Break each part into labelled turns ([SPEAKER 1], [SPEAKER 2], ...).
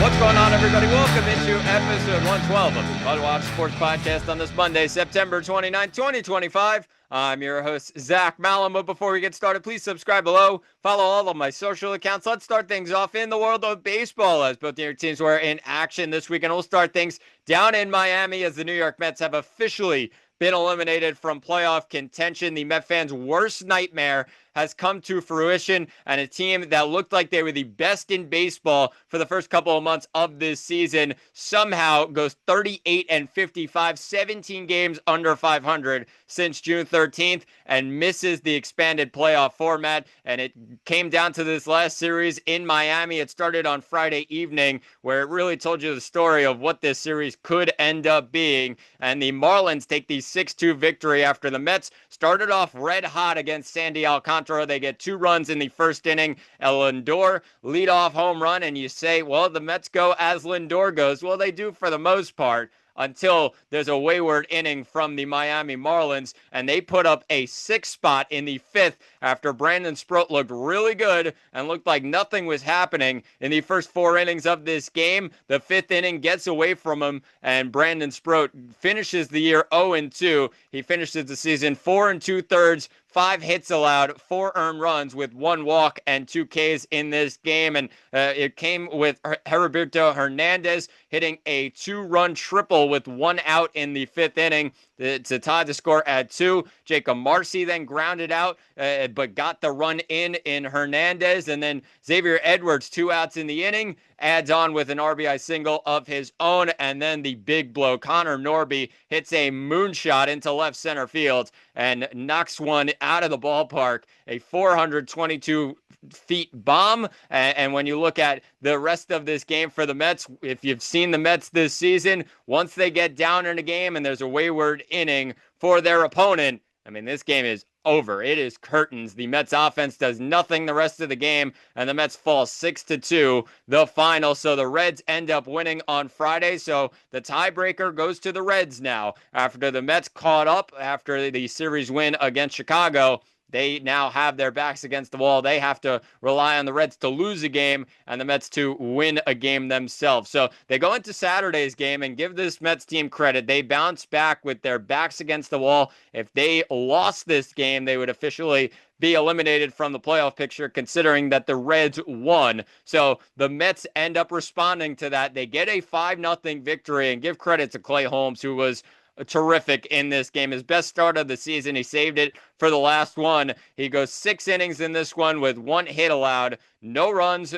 [SPEAKER 1] What's going on, everybody? Welcome into episode 112 of the MudWatch Sports Podcast on this Monday, September 29, 2025. I'm your host, Zach Malum. But before we get started, please subscribe below. Follow all of my social accounts. Let's start things off in the world of baseball, as both New York teams were in action this weekend. We'll start things down in Miami as the New York Mets have officially been eliminated from playoff contention. The Met fans' worst nightmare has come to fruition, and a team that looked like they were the best in baseball for the first couple of months of this season somehow goes 38-55, 17 games under 500 since June 13th, and misses the expanded playoff format. And it came down to this last series in Miami. It started on Friday evening, where it really told you the story of what this series could end up being. And the Marlins take the 6-2 victory after the Mets started off red hot against Sandy Alcantara. They get 2 runs in the first inning. El Lindor leadoff home run, and you say, well, the Mets go as Lindor goes. Well, they do for the most part, until there's a wayward inning from the Miami Marlins, and they put up a 6 spot in the 5th after Brandon Sproat looked really good and looked like nothing was happening in the first 4 innings of this game. The 5th inning gets away from him, and Brandon Sproat finishes the year 0-2. He finishes the season 4 2/3, 5 hits allowed, 4 earned runs with 1 walk and 2 Ks in this game. And it came with Heriberto Hernandez hitting a 2-run triple with 1 out in the 5th inning to tie the score at 2. Jacob Marcy then grounded out, but got the run in Hernandez. And then Xavier Edwards, 2 outs in the inning, adds on with an RBI single of his own. And then the big blow, Connor Norby hits a moonshot into left center field and knocks one out of the ballpark, a 422 feet bomb. And when you look at the rest of this game for the Mets, if you've seen the Mets this season, once they get down in a game and there's a wayward inning for their opponent, I mean, this game is over. It is curtains. The Mets offense does nothing the rest of the game, and the Mets fall 6-2, the final. So the Reds end up winning on Friday. So the tiebreaker goes to the Reds now. After the Mets caught up after the series win against Chicago, they now have their backs against the wall. They have to rely on the Reds to lose a game and the Mets to win a game themselves. So they go into Saturday's game, and give this Mets team credit. They bounce back with their backs against the wall. If they lost this game, they would officially be eliminated from the playoff picture, considering that the Reds won. So the Mets end up responding to that. They get a 5-0 victory, and give credit to Clay Holmes, who was terrific in this game. His best start of the season. He saved it for the last one. He goes 6 innings in this one with 1 hit allowed, no runs,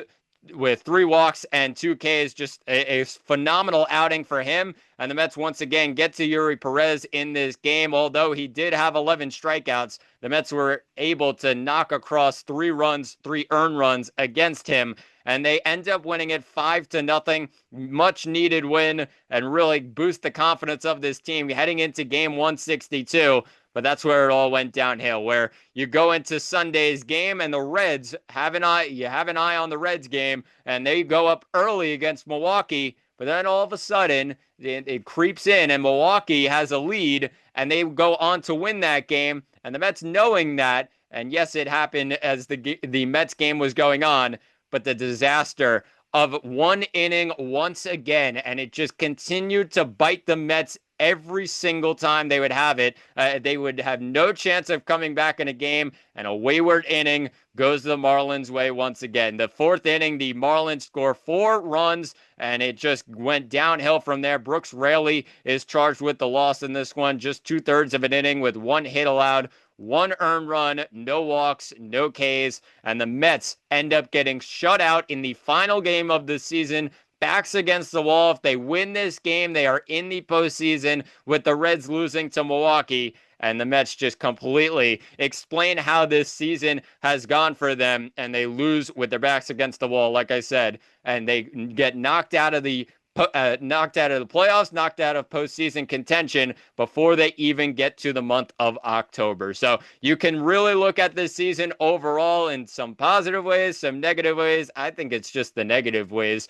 [SPEAKER 1] with 3 walks and 2 Ks. Just a phenomenal outing for him. And the Mets once again get to Yuri Perez in this game. Although he did have 11 strikeouts, the Mets were able to knock across 3 earned runs against him. And they end up winning it 5-0. Much needed win, and really boost the confidence of this team heading into game 162. But that's where it all went downhill, where you go into Sunday's game and the Reds have an eye on the Reds game, and they go up early against Milwaukee. But then all of a sudden it creeps in, and Milwaukee has a lead, and they go on to win that game. And the Mets, knowing that, and yes, it happened as the Mets game was going on, but the disaster of 1 inning once again, and it just continued to bite the Mets every single time they would have it. They would have no chance of coming back in a game, and a wayward inning goes the Marlins' way once again. The 4th inning, the Marlins score 4 runs, and it just went downhill from there. Brooks Raley is charged with the loss in this one, just 2/3 of an inning with 1 hit allowed, 1 earned run, no walks, no Ks, and the Mets end up getting shut out in the final game of the season. Backs against the wall. If they win this game, they are in the postseason, with the Reds losing to Milwaukee. And the Mets just completely explain how this season has gone for them, and they lose with their backs against the wall, like I said, and they get knocked out of the playoffs, knocked out of postseason contention before they even get to the month of October. So you can really look at this season overall in some positive ways, some negative ways. I think it's just the negative ways.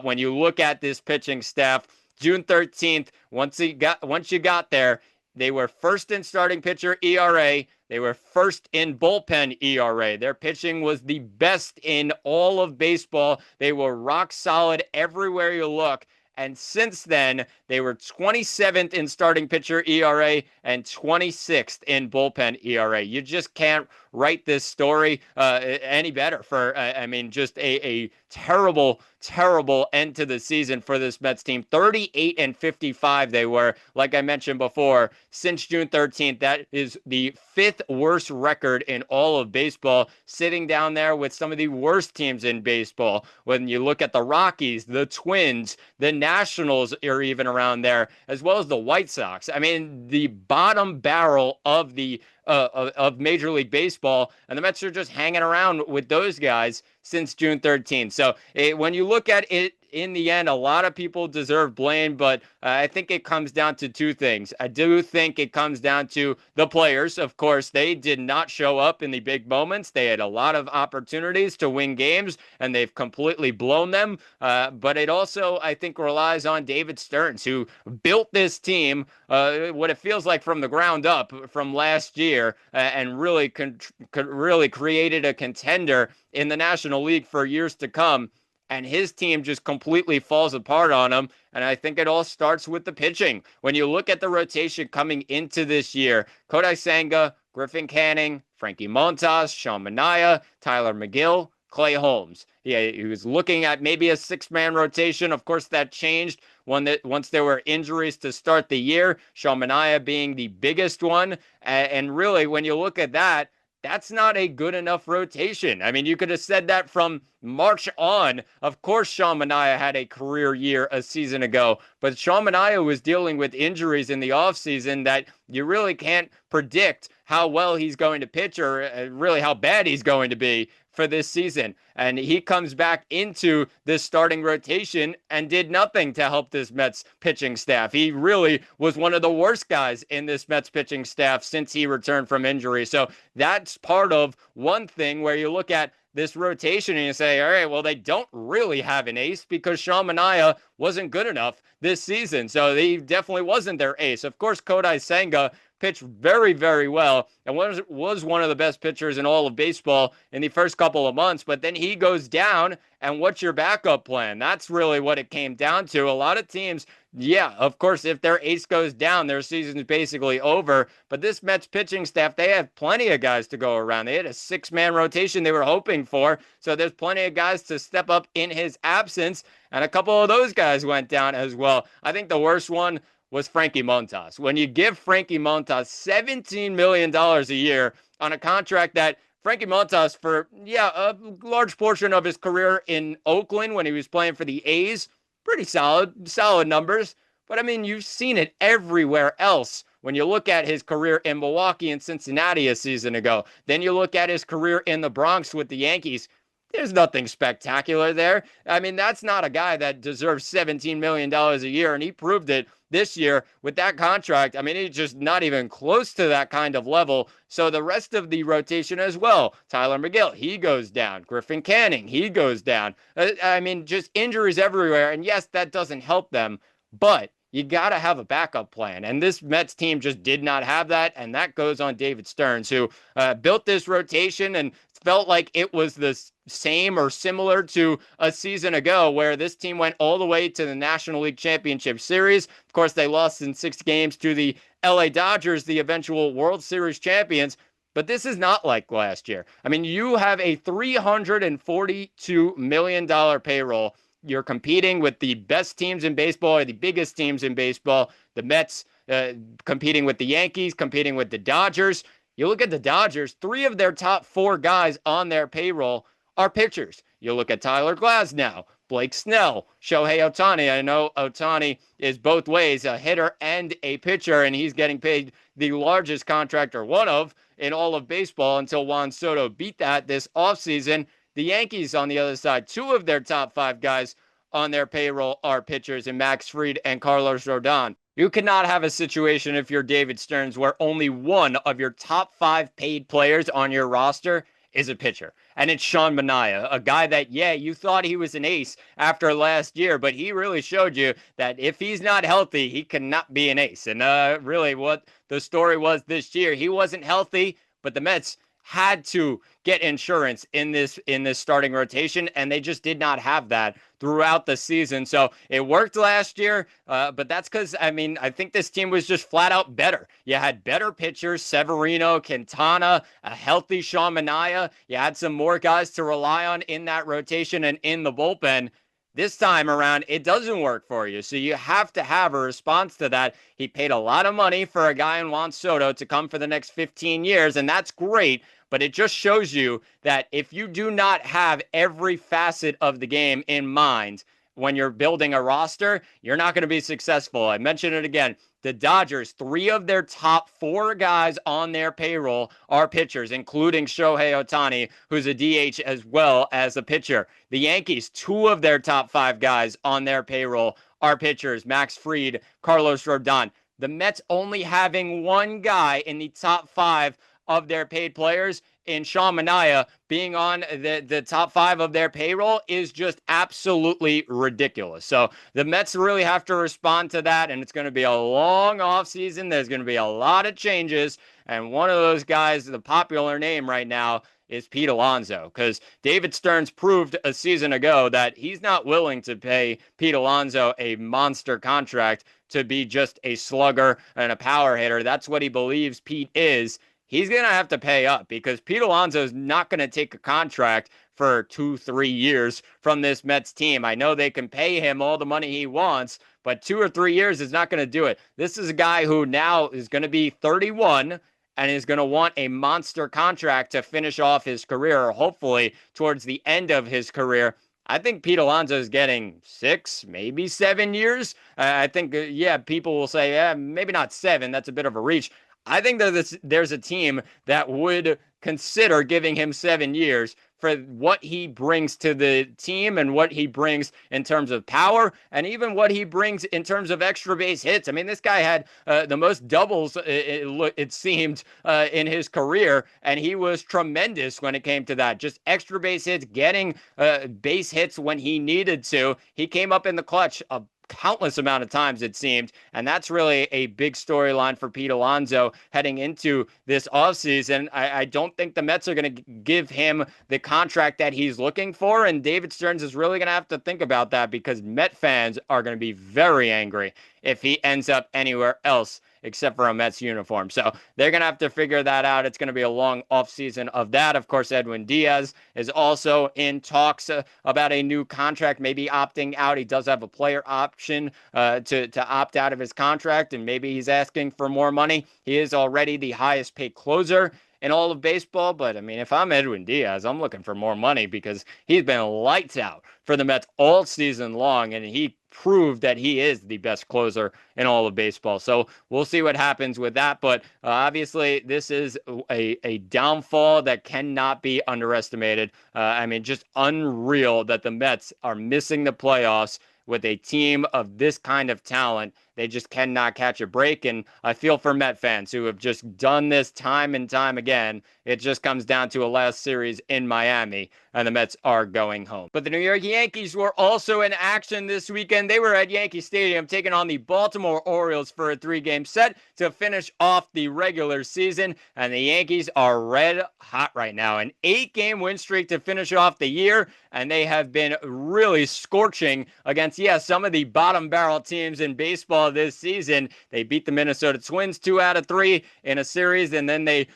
[SPEAKER 1] When you look at this pitching staff, June 13th, once you got there, They were first in starting pitcher ERA. They were first in bullpen ERA. Their pitching was the best in all of baseball. They were rock solid everywhere you look. And since then, they were 27th in starting pitcher ERA and 26th in bullpen ERA. You just can't write this story any better for, just a terrible, terrible end to the season for this Mets team. 38-55 they were, like I mentioned before, since June 13th. That is the fifth worst record in all of baseball, sitting down there with some of the worst teams in baseball. When you look at the Rockies, the Twins, the Nationals are even around there, as well as the White Sox. I mean, the bottom barrel of the of Major League Baseball, and the Mets are just hanging around with those guys since June 13th. So when you look at it, in the end, a lot of people deserve blame, but I think it comes down to two things. I do think it comes down to the players. Of course, they did not show up in the big moments. They had a lot of opportunities to win games, and they've completely blown them. But it also, I think, relies on David Stearns, who built this team, what it feels like from the ground up from last year, and really created a contender in the National League for years to come. And his team just completely falls apart on him. And I think it all starts with the pitching. When you look at the rotation coming into this year, Kodai Senga, Griffin Canning, Frankie Montas, Sean Manaea, Tyler McGill, Clay Holmes. He was looking at maybe a six-man rotation. Of course, that changed once there were injuries to start the year, Sean Manaea being the biggest one. And really, when you look at that, that's not a good enough rotation. I mean, you could have said that from March on. Of course, Sean Manaea had a career year a season ago, but Sean Manaea was dealing with injuries in the offseason that you really can't predict how well he's going to pitch or really how bad he's going to be for this season. And he comes back into this starting rotation and did nothing to help this Mets pitching staff. He really was one of the worst guys in this Mets pitching staff since he returned from injury. So that's part of one thing where you look at this rotation and you say, all right, well, they don't really have an ace because Sean Manaea wasn't good enough this season. So he definitely wasn't their ace. Of course, Kodai Senga pitched very, very well and was one of the best pitchers in all of baseball in the first couple of months. But then he goes down, and what's your backup plan? That's really what it came down to. A lot of teams, yeah, of course, if their ace goes down, their season's basically over. But this Mets pitching staff, they have plenty of guys to go around. They had a six-man rotation they were hoping for. So there's plenty of guys to step up in his absence. And a couple of those guys went down as well. I think the worst one was Frankie Montas. When you give Frankie Montas $17 million a year on a contract that Frankie Montas, for, a large portion of his career in Oakland when he was playing for the A's, pretty solid numbers. But, I mean, you've seen it everywhere else. When you look at his career in Milwaukee and Cincinnati a season ago, then you look at his career in the Bronx with the Yankees, there's nothing spectacular there. I mean, that's not a guy that deserves $17 million a year, and he proved it this year with that contract. I mean, he's just not even close to that kind of level. So the rest of the rotation as well, Tyler McGill, he goes down. Griffin Canning, he goes down. I mean, just injuries everywhere. And yes, that doesn't help them, but you got to have a backup plan. And this Mets team just did not have that. And that goes on David Stearns, who built this rotation and felt like it was the same or similar to a season ago where this team went all the way to the National League Championship Series. Of course, they lost in 6 games to the LA Dodgers, the eventual World Series champions. But this is not like last year. I mean, you have a $342 million payroll. You're competing with the best teams in baseball or the biggest teams in baseball. The Mets competing with the Yankees, competing with the Dodgers. You look at the Dodgers, 3 of their top 4 guys on their payroll are pitchers. You look at Tyler Glasnow, Blake Snell, Shohei Ohtani. I know Ohtani is both ways, a hitter and a pitcher, and he's getting paid the largest contract, or one of, in all of baseball until Juan Soto beat that this offseason. The Yankees, on the other side, 2 of their top 5 guys on their payroll are pitchers, in Max Fried and Carlos Rodon. You cannot have a situation if you're David Stearns where only one of your top 5 paid players on your roster is a pitcher. And it's Sean Manaea, a guy that, yeah, you thought he was an ace after last year, but he really showed you that if he's not healthy, he cannot be an ace. And really what the story was this year, he wasn't healthy, but the Mets had to get insurance in this starting rotation, and they just did not have that throughout the season. So it worked last year, but that's because, I mean, I think this team was just flat out better. You had better pitchers, Severino, Quintana, a healthy Sean Manaea. You had some more guys to rely on in that rotation and in the bullpen. This time around, it doesn't work for you. So you have to have a response to that. He paid a lot of money for a guy in Juan Soto to come for the next 15 years, and that's great. But it just shows you that if you do not have every facet of the game in mind when you're building a roster, you're not going to be successful. I mentioned it again. The Dodgers, 3 of their top 4 guys on their payroll are pitchers, including Shohei Ohtani, who's a DH as well as a pitcher. The Yankees, 2 of their top 5 guys on their payroll are pitchers, Max Fried, Carlos Rodon. The Mets only having 1 guy in the top 5 of their paid players in Sean Manaea being on the top 5 of their payroll is just absolutely ridiculous. So the Mets really have to respond to that, and it's going to be a long offseason. There's going to be a lot of changes, and one of those guys, the popular name right now, is Pete Alonso, because David Stearns proved a season ago that he's not willing to pay Pete Alonso a monster contract to be just a slugger and a power hitter. That's what he believes Pete is. He's going to have to pay up because Pete Alonso is not going to take a contract for 2-3 years from this Mets team. I know they can pay him all the money he wants, but 2 or 3 years is not going to do it. This is a guy who now is going to be 31 and is going to want a monster contract to finish off his career, or hopefully towards the end of his career. I think Pete Alonso is getting 6, maybe 7 years. I think, people will say, maybe not 7. That's a bit of a reach. I think that there's a team that would consider giving him 7 years for what he brings to the team and what he brings in terms of power and even what he brings in terms of extra base hits. I mean, this guy had the most doubles, it seemed, in his career, and he was tremendous when it came to that. Just extra base hits, getting base hits when he needed to. He came up in the clutch countless amount of times, it seemed, and that's really a big storyline for Pete Alonso heading into this offseason. I don't think the Mets are going to give him the contract that he's looking for, and David Stearns is really going to have to think about that because Met fans are going to be very angry if he ends up anywhere else except for a Mets uniform. So they're going to have to figure that out. It's going to be a long offseason of that. Of course, Edwin Diaz is also in talks about a new contract, maybe opting out. He does have a player option to opt out of his contract, and maybe he's asking for more money. He is already the highest paid closer in all of baseball, but I mean, if I'm Edwin Diaz, I'm looking for more money because he's been lights out for the Mets all season long, and he proved that he is the best closer in all of baseball. So we'll see what happens with that, but obviously this is a downfall that cannot be underestimated. I mean, just unreal that the Mets are missing the playoffs with a team of this kind of talent. They just cannot catch a break, and I feel for Met fans who have just done this time and time again. It just comes down to a last series in Miami, and the Mets are going home. But the New York Yankees were also in action this weekend. They were at Yankee Stadium taking on the Baltimore Orioles for a 3-game set to finish off the regular season, and the Yankees are red hot right now. An 8-game win streak to finish off the year, and they have been really scorching against, some of the bottom barrel teams in baseball this season. They beat the Minnesota Twins 2 out of 3 in a series, and then they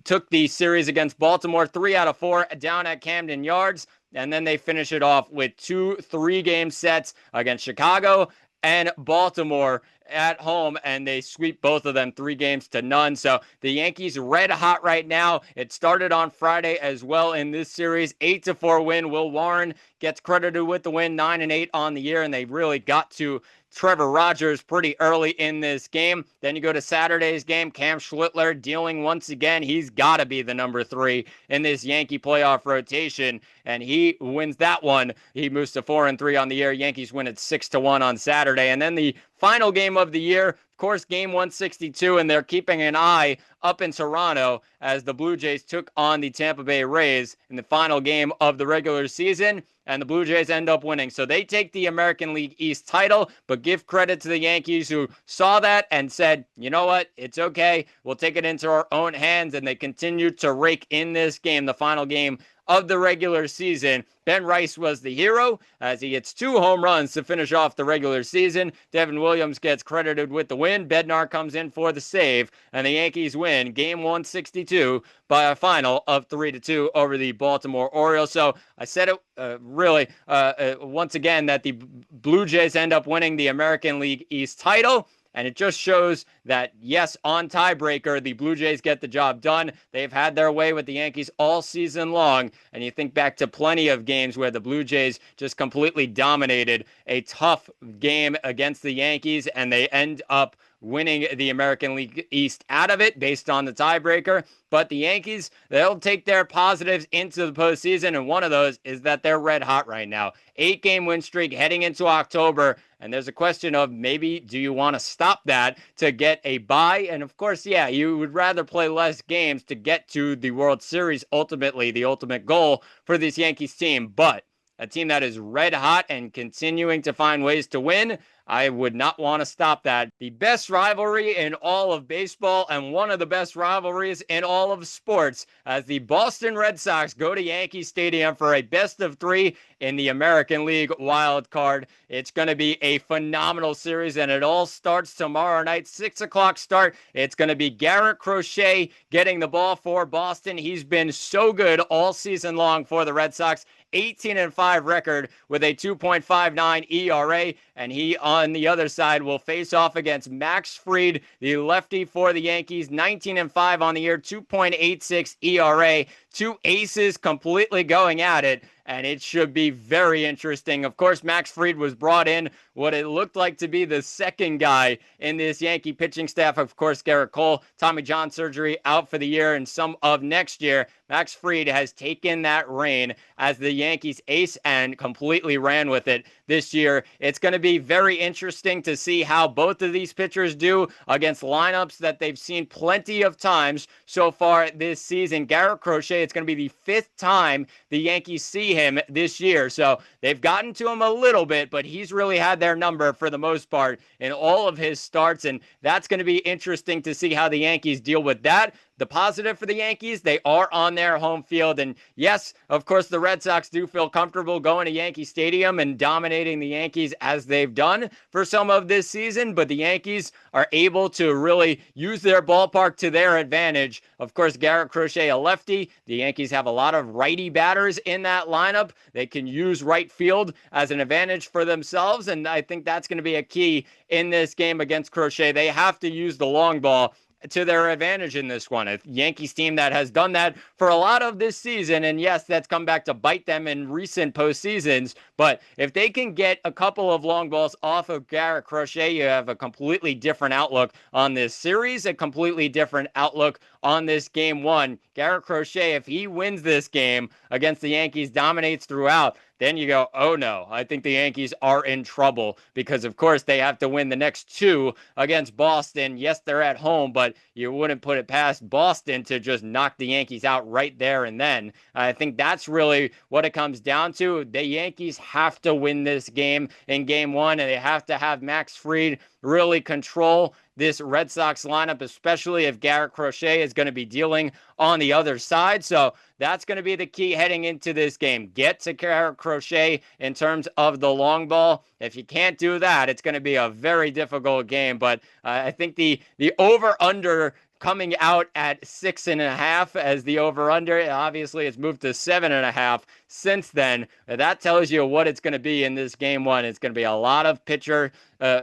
[SPEAKER 1] took the series against Baltimore 3 out of 4 down at Camden Yards, and then they finish it off with 2 3-game sets against Chicago and Baltimore at home, and they sweep both of them 3-0. So the Yankees red hot right now. It started on Friday as well in this series, 8-4 win. Will Warren gets credited with the win, 9-8 on the year, and they really got to Trevor Rogers pretty early in this game. Then you go to Saturday's game, Cam Schlittler dealing once again. He's got to be the number 3 in this Yankee playoff rotation, and he wins that one. He moves to 4-3 on the year. Yankees win it 6-1 on Saturday. And then the final game of the year. Of course, game 162, and they're keeping an eye up in Toronto as the Blue Jays took on the Tampa Bay Rays in the final game of the regular season, and the Blue Jays end up winning. So they take the American League East title, but give credit to the Yankees who saw that and said, you know what, it's okay. We'll take it into our own hands, and they continued to rake in this game, the final game of the regular season. Ben Rice was the hero as he hits 2 home runs to finish off the regular season. Devin Williams gets credited with the win. Bednar comes in for the save, and the Yankees win game 162 by a final of 3-2 over the Baltimore Orioles. So I said it once again that the Blue Jays end up winning the American League East title. And it just shows that, yes, on tiebreaker, the Blue Jays get the job done. They've had their way with the Yankees all season long. And you think back to plenty of games where the Blue Jays just completely dominated a tough game against the Yankees, and they end up winning the American League East out of it based on the tiebreaker. But the Yankees, they'll take their positives into the postseason, and one of those is that they're red hot right now. 8-game win streak heading into October, and there's a question of maybe do you want to stop that to get a bye? And of course, yeah, you would rather play less games to get to the World Series, ultimately the ultimate goal for this Yankees team. But a team that is red hot and continuing to find ways to win, I would not want to stop that. The best rivalry in all of baseball and one of the best rivalries in all of sports as the Boston Red Sox go to Yankee Stadium for a best of 3 in the American League Wild Card. It's going to be a phenomenal series, and it all starts tomorrow night, 6 o'clock start. It's going to be Garrett Crochet getting the ball for Boston. He's been so good all season long for the Red Sox. 18-5 record with a 2.59 ERA, and he on the other side will face off against Max Fried, the lefty for the Yankees. 19-5 on the year, 2.86 ERA. 2 aces completely going at it, and it should be very interesting. Of course, Max Fried was brought in what it looked like to be the second guy in this Yankee pitching staff. Of course, Garrett Cole, Tommy John surgery, out for the year and some of next year. Max Fried has taken that reign as the Yankees ace and completely ran with it this year. It's going to be very interesting to see how both of these pitchers do against lineups that they've seen plenty of times so far this season. Garrett Crochet, it's going to be the 5th time the Yankees see him this year. So they've gotten to him a little bit, but he's really had their number for the most part in all of his starts. And that's going to be interesting to see how the Yankees deal with that. The positive for the Yankees, they are on their home field. And yes, of course, the Red Sox do feel comfortable going to Yankee Stadium and dominating the Yankees as they've done for some of this season. But the Yankees are able to really use their ballpark to their advantage. Of course, Garrett Crochet, a lefty. The Yankees have a lot of righty batters in that lineup. They can use right field as an advantage for themselves. And I think that's going to be a key in this game against Crochet. They have to use the long ball to their advantage in this one. A Yankees team that has done that for a lot of this season, and yes, that's come back to bite them in recent postseasons, but if they can get a couple of long balls off of Garrett Crochet, you have a completely different outlook on this series, a completely different outlook on this game 1. Garrett Crochet, if he wins this game against the Yankees, dominates throughout, then you go, oh no, I think the Yankees are in trouble because, of course, they have to win the next 2 against Boston. Yes, they're at home, but you wouldn't put it past Boston to just knock the Yankees out right there and then. I think that's really what it comes down to. The Yankees have to win this game in game 1, and they have to have Max Fried really control this Red Sox lineup, especially if Garrett Crochet is going to be dealing on the other side. So that's going to be the key heading into this game. Get to Garrett Crochet in terms of the long ball. If you can't do that, it's going to be a very difficult game. But I think the over-under coming out at 6.5 as the over-under. Obviously, it's moved to 7.5 since then. That tells you what it's going to be in this game 1. It's going to be a lot of pitcher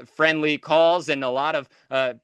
[SPEAKER 1] friendly calls and a lot of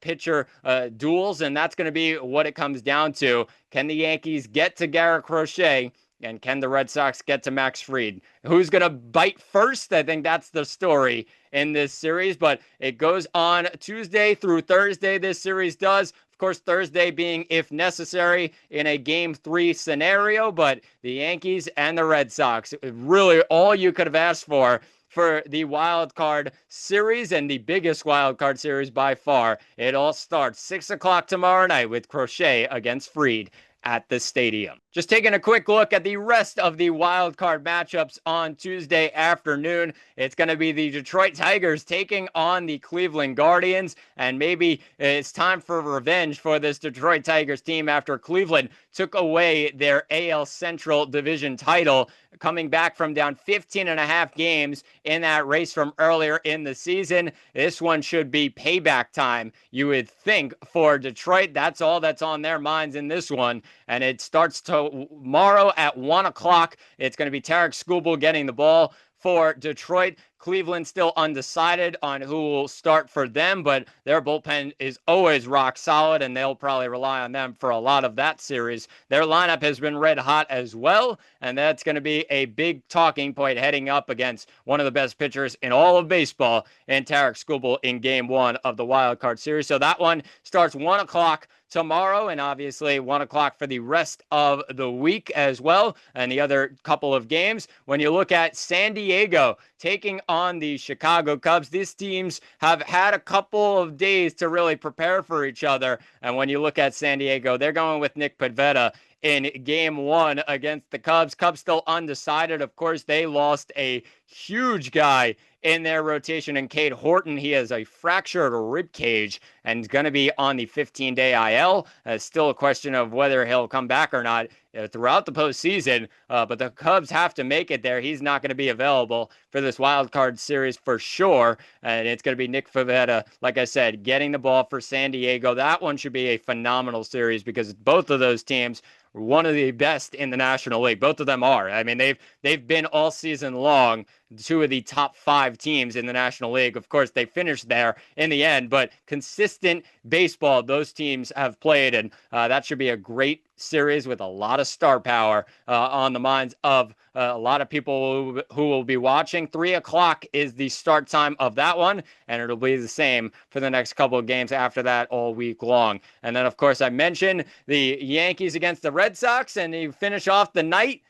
[SPEAKER 1] pitcher duels, and that's going to be what it comes down to. Can the Yankees get to Garrett Crochet? And can the Red Sox get to Max Fried? Who's going to bite first? I think that's the story in this series, but it goes on Tuesday through Thursday. This series does. Of course, Thursday being, if necessary, in a Game 3 scenario, but the Yankees and the Red Sox, really all you could have asked for for the wild card series and the biggest wild card series by far. It all starts 6 o'clock tomorrow night with Crochet against Freed at the stadium. Just taking a quick look at the rest of the wild card matchups on Tuesday afternoon. It's going to be the Detroit Tigers taking on the Cleveland Guardians, and maybe it's time for revenge for this Detroit Tigers team after Cleveland took away their AL Central Division title, coming back from down 15 and a half games in that race from earlier in the season. This one should be payback time, you would think, for Detroit. That's all that's on their minds in this one, and it starts tomorrow at 1 o'clock. It's going to be Tarek Skubal getting the ball for Detroit. Cleveland still undecided on who will start for them, but their bullpen is always rock solid, and they'll probably rely on them for a lot of that series. Their lineup has been red hot as well, and that's going to be a big talking point heading up against one of the best pitchers in all of baseball in Tarek Skubal in Game 1 of the Wild Card Series. So that one starts 1 o'clock tomorrow, and obviously 1 o'clock for the rest of the week as well, and the other couple of games. When you look at San Diego taking on the Chicago Cubs, these teams have had a couple of days to really prepare for each other, and when you look at San Diego, they're going with Nick Pivetta in Game 1 against the Cubs. Cubs still undecided. Of course, they lost a huge guy in their rotation, and Cade Horton, he has a fractured rib cage and is going to be on the 15-day IL. It's still a question of whether he'll come back or not throughout the postseason, but the Cubs have to make it there. He's not going to be available for this wild card series for sure, and it's going to be Nick Pivetta, like I said, getting the ball for San Diego. That one should be a phenomenal series because both of those teams are one of the best in the National League. Both of them are. I mean, they've been all season long two of the top 5 teams in the National League. Of course, they finished there in the end, but consistent baseball those teams have played, and that should be a great series with a lot of star power on the minds of a lot of people who will be watching. 3 o'clock is the start time of that one, and it'll be the same for the next couple of games after that all week long. And then, of course, I mentioned the Yankees against the Red Sox, and you finish off the night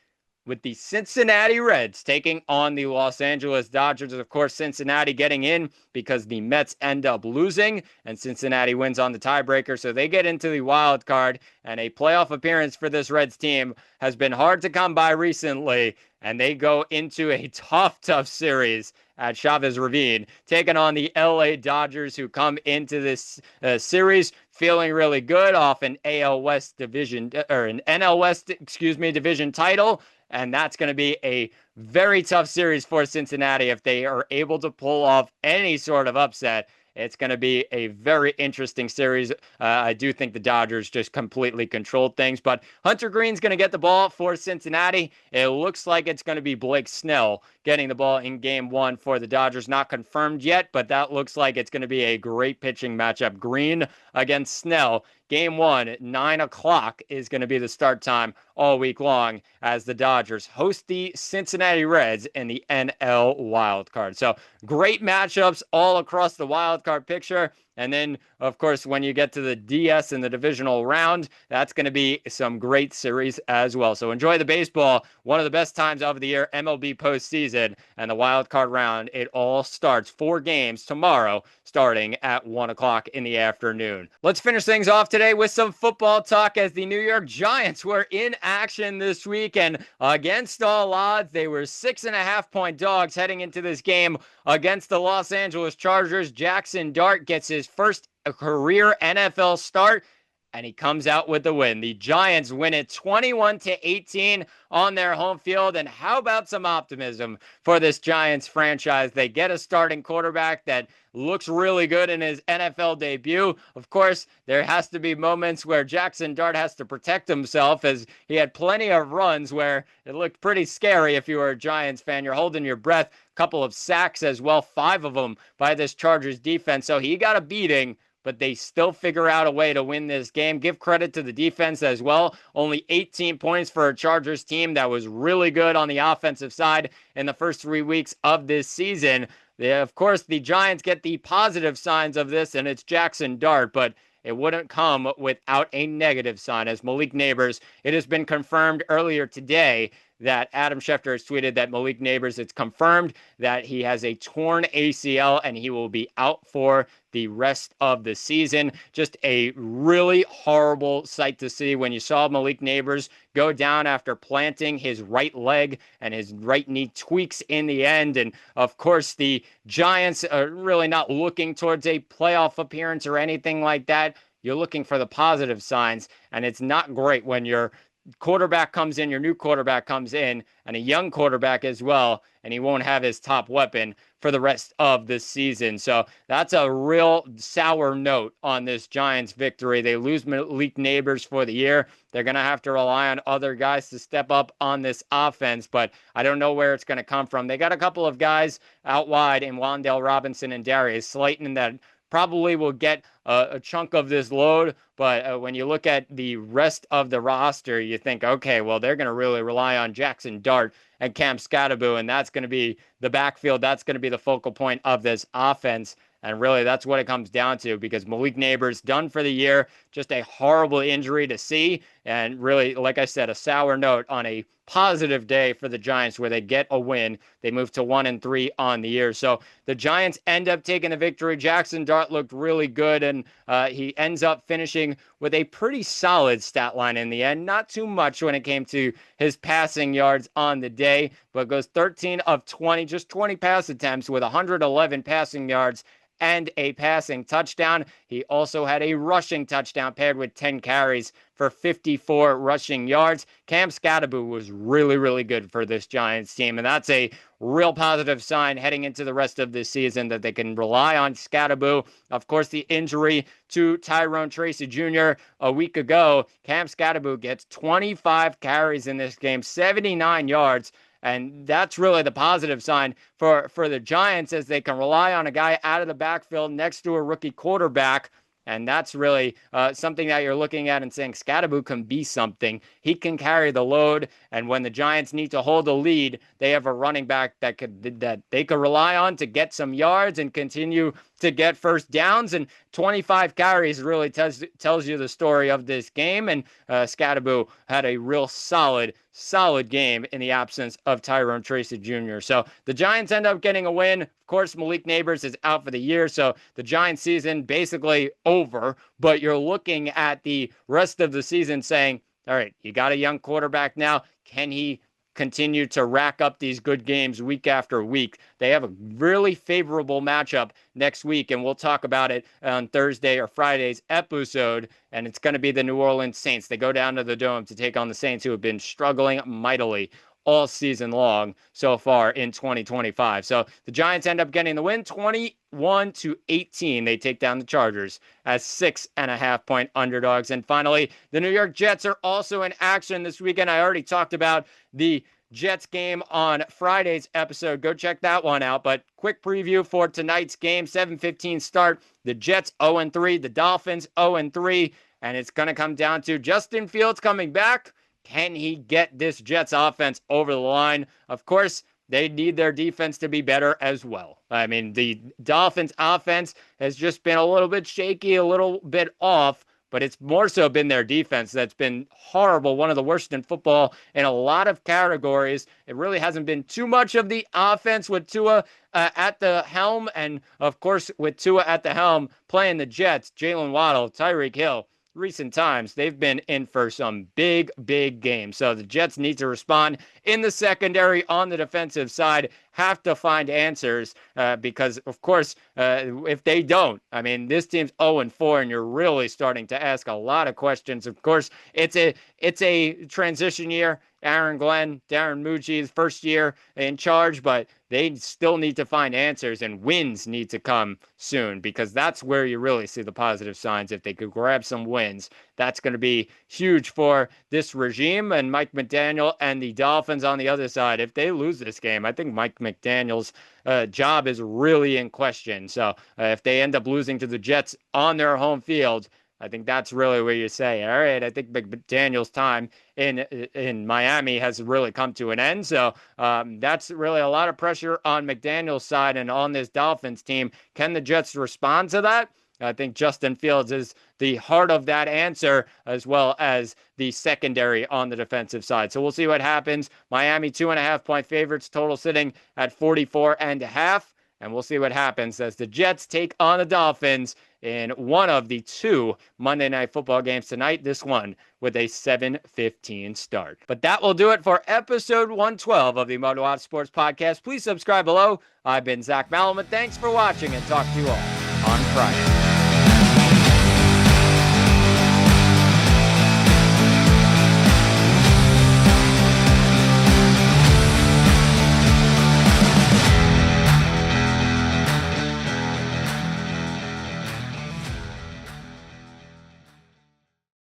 [SPEAKER 1] with the Cincinnati Reds taking on the Los Angeles Dodgers. Of course, Cincinnati getting in because the Mets end up losing, and Cincinnati wins on the tiebreaker, so they get into the wild card, and a playoff appearance for this Reds team has been hard to come by recently, and they go into a tough series at Chavez Ravine, taking on the LA Dodgers, who come into this series feeling really good off an AL West division, or an NL West, division title. And that's going to be a very tough series for Cincinnati if they are able to pull off any sort of upset. It's going to be a very interesting series. I do think the Dodgers just completely controlled things, but Hunter Green's going to get the ball for Cincinnati. It looks like it's going to be Blake Snell getting the ball in Game 1 for the Dodgers. Not confirmed yet, but that looks like it's going to be a great pitching matchup. Green against Snell. Game 1, 9 o'clock is going to be the start time all week long as the Dodgers host the Cincinnati Reds in the NL Wild Card. So great matchups all across the wild card picture. And then, of course, when you get to the DS in the divisional round, that's going to be some great series as well. So enjoy the baseball. One of the best times of the year, MLB postseason, and the wild card round. It all starts 4 games tomorrow, starting at 1 o'clock in the afternoon. Let's finish things off today with some football talk, as the New York Giants were in action this week, and against all odds, they were 6.5-point dogs heading into this game against the Los Angeles Chargers. Jaxson Dart gets his first career NFL start, and he comes out with the win. The Giants win it 21-18 on their home field. And how about some optimism for this Giants franchise? They get a starting quarterback that looks really good in his NFL debut. Of course, there has to be moments where Jaxson Dart has to protect himself, as he had plenty of runs where it looked pretty scary if you were a Giants fan. You're holding your breath. A couple of sacks as well, 5 of them by this Chargers defense. So he got a beating, but they still figure out a way to win this game. Give credit to the defense as well. Only 18 points for a Chargers team that was really good on the offensive side in the first 3 weeks of this season. Of course, the Giants get the positive signs of this, and it's Jaxson Dart, but it wouldn't come without a negative sign. As Malik Neighbors, it has been confirmed earlier today that Adam Schefter has tweeted that Malik Neighbors, it's confirmed that he has a torn ACL and he will be out for the rest of the season. Just a really horrible sight to see when you saw Malik Neighbors go down after planting his right leg and his right knee tweaks in the end. And of course, the Giants are really not looking towards a playoff appearance or anything like that. You're looking for the positive signs, and it's not great when your quarterback comes in, your new quarterback comes in, and a young quarterback as well, and he won't have his top weapon for the rest of the season. So that's a real sour note on this Giants victory. They lose Malik Neighbors for the year. They're going to have to rely on other guys to step up on this offense, but I don't know where it's going to come from. They got a couple of guys out wide in Wan'Dale Robinson and Darius Slayton that probably will get a chunk of this load. But when you look at the rest of the roster, you think, okay, well, they're going to really rely on Jaxson Dart and Cam Scatterbo, and that's going to be the backfield. That's going to be the focal point of this offense. And really, that's what it comes down to, because Malik Neighbors done for the year. Just a horrible injury to see. And really, like I said, a sour note on a positive day for the Giants where they get a win. They move to 1-3 on the year. So the Giants end up taking the victory. Jaxson Dart looked really good, and he ends up finishing with a pretty solid stat line in the end. Not too much when it came to his passing yards on the day, but goes 13 of 20, just 20 pass attempts with 111 passing yards and a passing touchdown. He also had a rushing touchdown paired with 10 carries for 54 rushing yards. Cam Scatterbo was really, really good for this Giants team, and that's a real positive sign heading into the rest of this season that they can rely on Scatterbo. Of course, the injury to Tyrone Tracy Jr. a week ago, Cam Scatterbo gets 25 carries in this game, 79 yards. And that's really the positive sign for the Giants, as they can rely on a guy out of the backfield next to a rookie quarterback. And that's really something that you're looking at and saying Scatterbo can be something. He can carry the load. And when the Giants need to hold a lead, they have a running back that they could rely on to get some yards and continue to get first downs. And 25 carries really tells you the story of this game. And Scatterbo had a real solid game in the absence of Tyrone Tracy Jr. So the Giants end up getting a win. Of course, Malik Neighbors is out for the year, so the Giants season basically over. But you're looking at the rest of the season saying, all right, you got a young quarterback now. Can he continue to rack up these good games week after week? They have a really favorable matchup next week, and we'll talk about it on Thursday or Friday's episode, and it's going to be the New Orleans Saints. They go down to the Dome to take on the Saints, who have been struggling mightily all season long so far in 2025. So the Giants end up getting the win 21-18. They take down the Chargers as 6.5-point underdogs. And finally, the New York Jets are also in action this weekend. I already talked about the Jets game on Friday's episode. Go check that one out. But quick preview for tonight's game, 7:15 start. The Jets 0-3, the Dolphins 0-3, and it's going to come down to Justin Fields coming back. Can he get this Jets offense over the line? Of course, they need their defense to be better as well. I mean, the Dolphins offense has just been a little bit shaky, a little bit off, but it's more so been their defense that's been horrible, one of the worst in football in a lot of categories. It really hasn't been too much of the offense with Tua at the helm. And, of course, with Tua at the helm playing the Jets, Jalen Waddle, Tyreek Hill, recent times, they've been in for some big games. So the Jets need to respond in the secondary on the defensive side, have to find answers because, of course, if they don't, I mean, this team's 0-4, and you're really starting to ask a lot of questions. Of course, it's a transition year. Aaron Glenn, Darren Mucci's first year in charge, but they still need to find answers, and wins need to come soon, because that's where you really see the positive signs. If they could grab some wins, that's going to be huge for this regime and Mike McDaniel and the Dolphins on the other side. If they lose this game, I think Mike McDaniel's job is really in question. So if they end up losing to the Jets on their home field, I think that's really where you say, all right, I think McDaniel's time in Miami has really come to an end. So that's really a lot of pressure on McDaniel's side and on this Dolphins team. Can the Jets respond to that? I think Justin Fields is the heart of that answer, as well as the secondary on the defensive side. So we'll see what happens. Miami 2.5-point favorites, total sitting at 44.5. And we'll see what happens as the Jets take on the Dolphins in one of the two Monday Night Football games tonight. This one with a 7:15 start. But that will do it for episode 112 of the MudWatch Sports Podcast. Please subscribe below. I've been Zach Malamuth. Thanks for watching, and talk to you all on Friday.